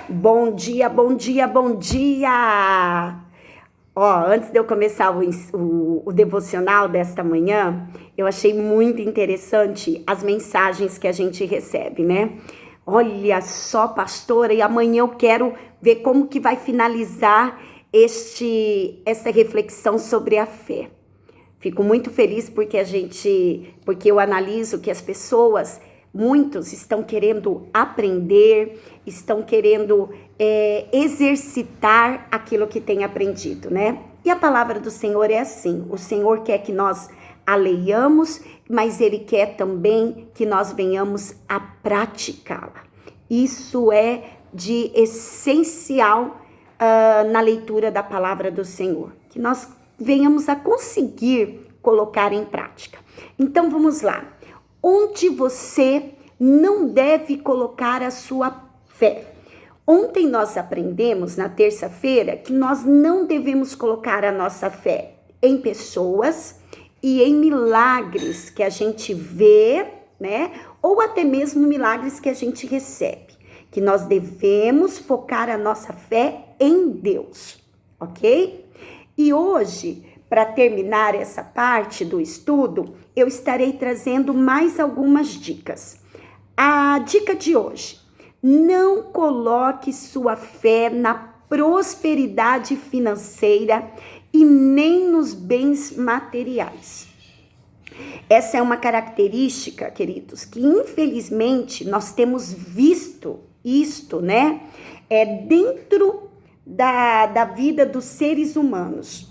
Bom dia, bom dia, bom dia! Antes de eu começar o devocional desta manhã, eu achei muito interessante as mensagens que a gente recebe, né? Olha só, pastora, e amanhã eu quero ver como que vai finalizar essa reflexão sobre a fé. Fico muito feliz porque eu analiso que as pessoas, muitos estão querendo aprender, estão querendo exercitar aquilo que têm aprendido, né? E a palavra do Senhor é assim, o Senhor quer que nós a leiamos, mas Ele quer também que nós venhamos a praticá-la. Isso é de essencial na leitura da palavra do Senhor, que nós venhamos a conseguir colocar em prática. Então vamos lá. Onde você não deve colocar a sua fé? Ontem nós aprendemos, na terça-feira, que nós não devemos colocar a nossa fé em pessoas e em milagres que a gente vê, né? Ou até mesmo milagres que a gente recebe. Que nós devemos focar a nossa fé em Deus, ok? E hoje, para terminar essa parte do estudo, eu estarei trazendo mais algumas dicas. A dica de hoje: não coloque sua fé na prosperidade financeira e nem nos bens materiais. Essa é uma característica, queridos, que infelizmente nós temos visto isto, né? Dentro da vida dos seres humanos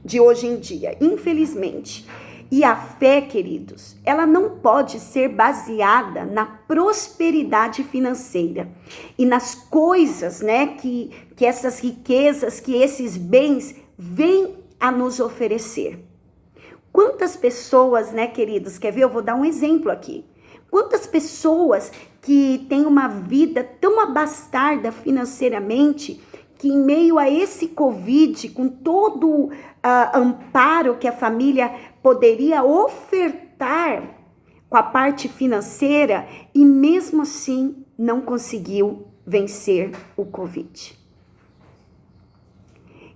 de hoje em dia, infelizmente. E a fé, queridos, ela não pode ser baseada na prosperidade financeira e nas coisas, né, que essas riquezas, que esses bens vêm a nos oferecer. Quantas pessoas, né, queridos, quer ver? Eu vou dar um exemplo aqui. Quantas pessoas que têm uma vida tão abastada financeiramente, que em meio a esse Covid, com todo o amparo que a família poderia ofertar com a parte financeira, e mesmo assim não conseguiu vencer o Covid.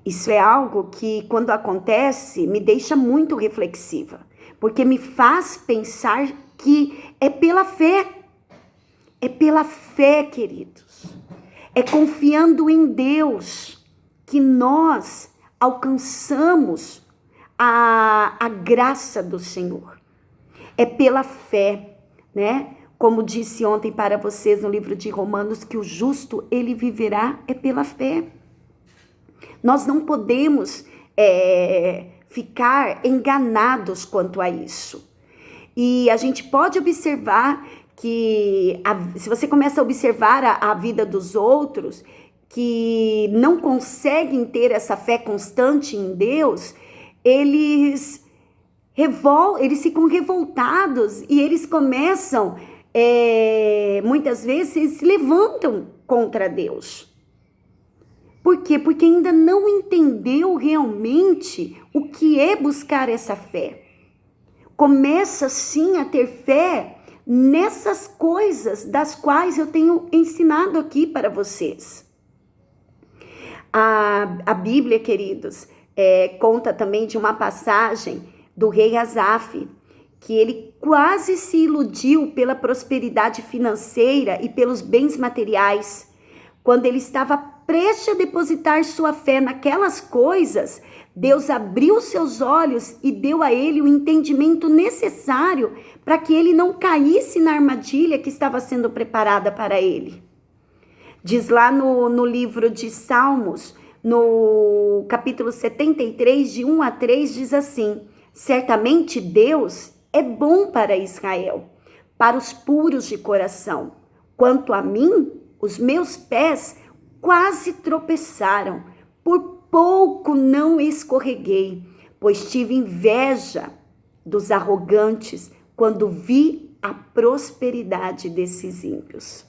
Isso é algo que, quando acontece, me deixa muito reflexiva, porque me faz pensar que é pela fé. É pela fé, queridos. É confiando em Deus que nós alcançamos a graça do Senhor. É pela fé, né? Como disse ontem para vocês no livro de Romanos, que o justo, ele viverá pela fé. Nós não podemos ficar enganados quanto a isso. E a gente pode observar que, se você começa a observar a vida dos outros, que não conseguem ter essa fé constante em Deus, eles ficam revoltados e eles começam, muitas vezes, se levantam contra Deus. Por quê? Porque ainda não entendeu realmente o que é buscar essa fé. Começa sim a ter fé nessas coisas das quais eu tenho ensinado aqui para vocês. A Bíblia, queridos, conta também de uma passagem do rei Asaf, que ele quase se iludiu pela prosperidade financeira e pelos bens materiais. Quando ele estava prestes a depositar sua fé naquelas coisas, Deus abriu seus olhos e deu a ele o entendimento necessário para que ele não caísse na armadilha que estava sendo preparada para ele. Diz lá no livro de Salmos, no capítulo 73, de 1 a 3, diz assim: certamente Deus é bom para Israel, para os puros de coração. Quanto a mim, os meus pés quase tropeçaram, por pouco não escorreguei, pois tive inveja dos arrogantes quando vi a prosperidade desses ímpios.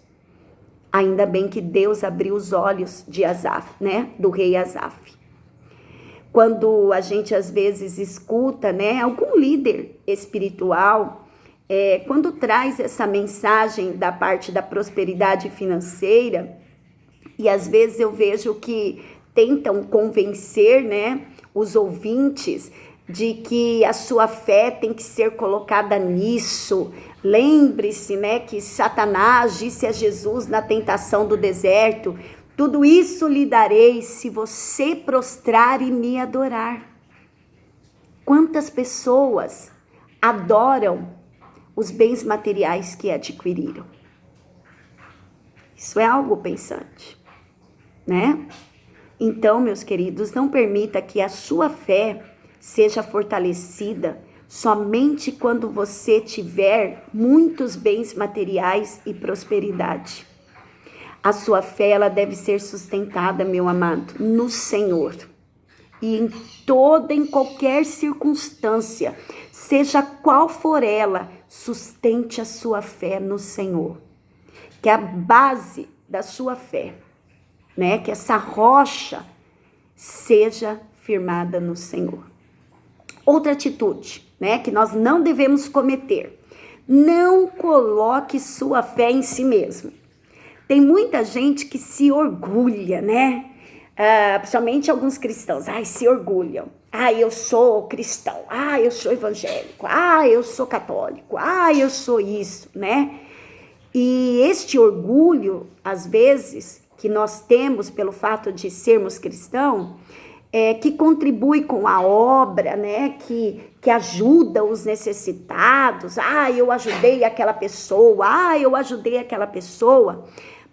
Ainda bem que Deus abriu os olhos de Asaf, né? Do rei Asaf. Quando a gente às vezes escuta, né, algum líder espiritual, quando traz essa mensagem da parte da prosperidade financeira, E às vezes eu vejo que tentam convencer, né, os ouvintes de que a sua fé tem que ser colocada nisso. Lembre-se, né, que Satanás disse a Jesus na tentação do deserto: tudo isso lhe darei se você prostrar e me adorar. Quantas pessoas adoram os bens materiais que adquiriram? Isso é algo pensante, né? Então, meus queridos, não permita que a sua fé seja fortalecida somente quando você tiver muitos bens materiais e prosperidade. A sua fé, ela deve ser sustentada, meu amado, no Senhor. E em qualquer circunstância, seja qual for ela, sustente a sua fé no Senhor. Que a base da sua fé, né, que essa rocha seja firmada no Senhor. Outra atitude, né, que nós não devemos cometer: não coloque sua fé em si mesmo. Tem muita gente que se orgulha, né? Principalmente alguns cristãos, se orgulham. Eu sou cristão, eu sou evangélico, eu sou católico, eu sou isso, né? E este orgulho, às vezes, que nós temos pelo fato de sermos cristãos, que contribui com a obra, né? Que ajuda os necessitados. Eu ajudei aquela pessoa, eu ajudei aquela pessoa.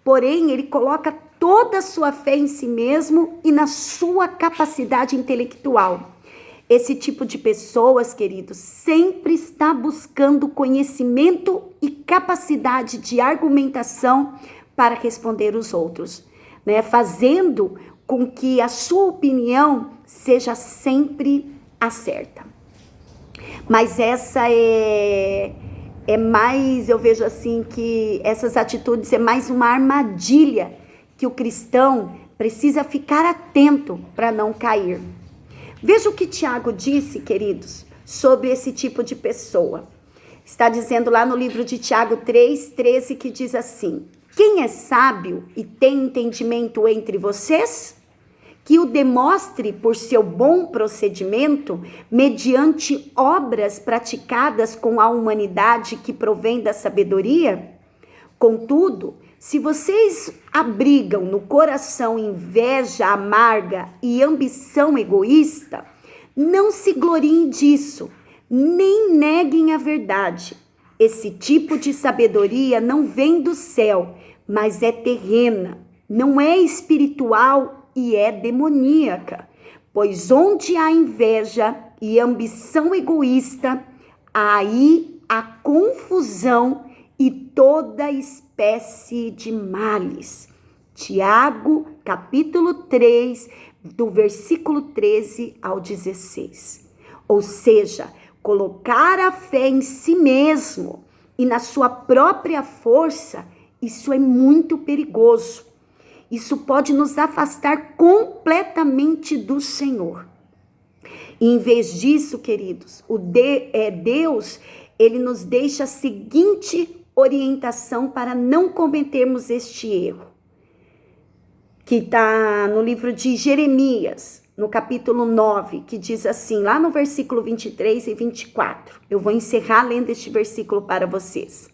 Porém, ele coloca toda a sua fé em si mesmo e na sua capacidade intelectual. Esse tipo de pessoas, queridos, sempre está buscando conhecimento e capacidade de argumentação para responder os outros, né? Fazendo com que a sua opinião seja sempre a certa. Mas essa é mais, eu vejo assim, que essas atitudes é mais uma armadilha que o cristão precisa ficar atento para não cair. Veja o que Tiago disse, queridos, sobre esse tipo de pessoa. Está dizendo lá no livro de Tiago 3:13, que diz assim: quem é sábio e tem entendimento entre vocês? Que o demonstre por seu bom procedimento, mediante obras praticadas com a humanidade que provém da sabedoria. Contudo, se vocês abrigam no coração inveja amarga e ambição egoísta, não se gloriem disso, nem neguem a verdade. Esse tipo de sabedoria não vem do céu, mas é terrena, não é espiritual e é demoníaca, pois onde há inveja e ambição egoísta, aí há confusão e toda espécie de males. Tiago, capítulo 3, do versículo 13 ao 16. Ou seja, colocar a fé em si mesmo e na sua própria força, isso é muito perigoso. Isso pode nos afastar completamente do Senhor. E em vez disso, queridos, Deus, ele nos deixa a seguinte orientação para não cometermos este erro, que está no livro de Jeremias, no capítulo 9, que diz assim, lá no versículo 23 e 24. Eu vou encerrar lendo este versículo para vocês.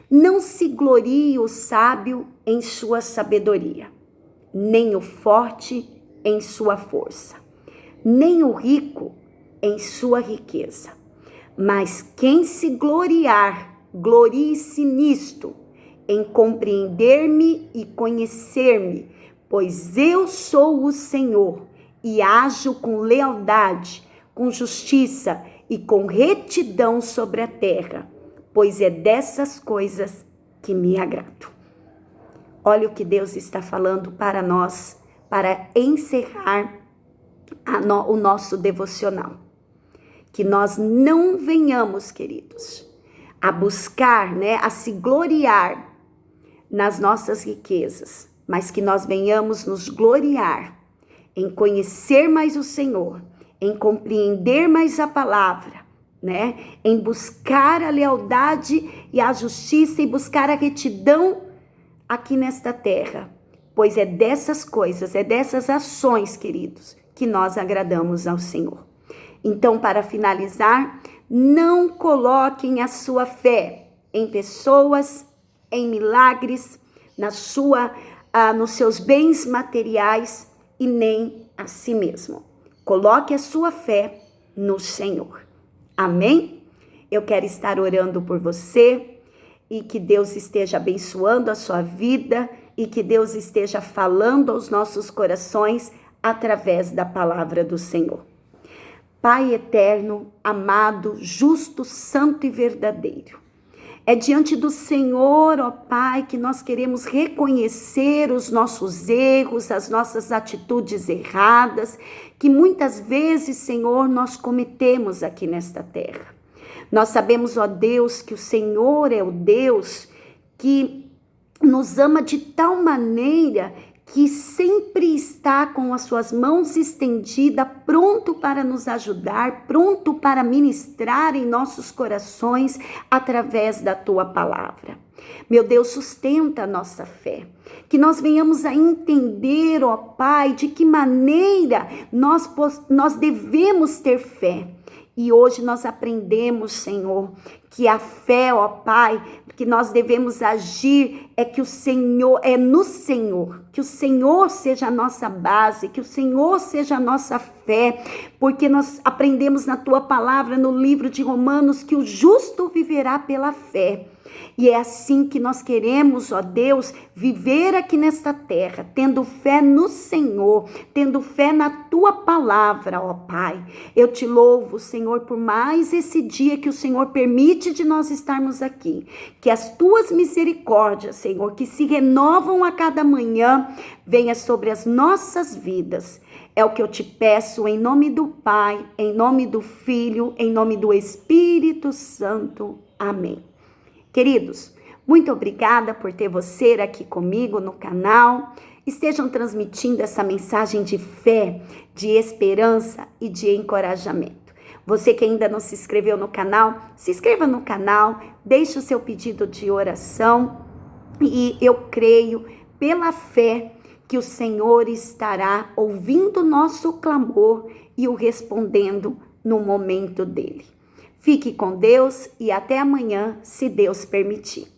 Não se glorie o sábio em sua sabedoria, nem o forte em sua força, nem o rico em sua riqueza. Mas quem se gloriar, glorie-se nisto, em compreender-me e conhecer-me, pois eu sou o Senhor, e ajo com lealdade, com justiça e com retidão sobre a terra, pois é dessas coisas que me agrado. Olha o que Deus está falando para nós, para encerrar o nosso devocional. Que nós não venhamos, queridos, a buscar, né, a se gloriar nas nossas riquezas, mas que nós venhamos nos gloriar em conhecer mais o Senhor, em compreender mais a palavra, né, em buscar a lealdade e a justiça e buscar a retidão aqui nesta terra, pois é dessas coisas, é dessas ações, queridos, que nós agradamos ao Senhor. Então, para finalizar, não coloquem a sua fé em pessoas, em milagres, nos seus bens materiais e nem a si mesmo. Coloque a sua fé no Senhor. Amém? Eu quero estar orando por você e que Deus esteja abençoando a sua vida e que Deus esteja falando aos nossos corações através da palavra do Senhor. Pai eterno, amado, justo, santo e verdadeiro, é diante do Senhor, ó Pai, que nós queremos reconhecer os nossos erros, as nossas atitudes erradas, que muitas vezes, Senhor, nós cometemos aqui nesta terra. Nós sabemos, ó Deus, que o Senhor é o Deus que nos ama de tal maneira que sempre está com as suas mãos estendidas, pronto para nos ajudar, pronto para ministrar em nossos corações através da tua palavra. Meu Deus, sustenta a nossa fé, que nós venhamos a entender, ó Pai, de que maneira nós devemos ter fé. E hoje nós aprendemos, Senhor, que a fé, ó Pai, que nós devemos agir é que o Senhor, é no Senhor, que o Senhor seja a nossa base, que o Senhor seja a nossa fé, porque nós aprendemos na tua palavra, no livro de Romanos, que o justo viverá pela fé. E é assim que nós queremos, ó Deus, viver aqui nesta terra, tendo fé no Senhor, tendo fé na tua palavra, ó Pai. Eu te louvo, Senhor, por mais esse dia que o Senhor permite de nós estarmos aqui. Que as tuas misericórdias, Senhor, que se renovam a cada manhã, venha sobre as nossas vidas. É o que eu te peço em nome do Pai, em nome do Filho, em nome do Espírito Santo. Amém. Queridos, muito obrigada por ter você aqui comigo no canal. Estejam transmitindo essa mensagem de fé, de esperança e de encorajamento. Você que ainda não se inscreveu no canal, se inscreva no canal, deixe o seu pedido de oração e eu creio, pela fé, que o Senhor estará ouvindo o nosso clamor e o respondendo no momento dele. Fique com Deus e até amanhã, se Deus permitir.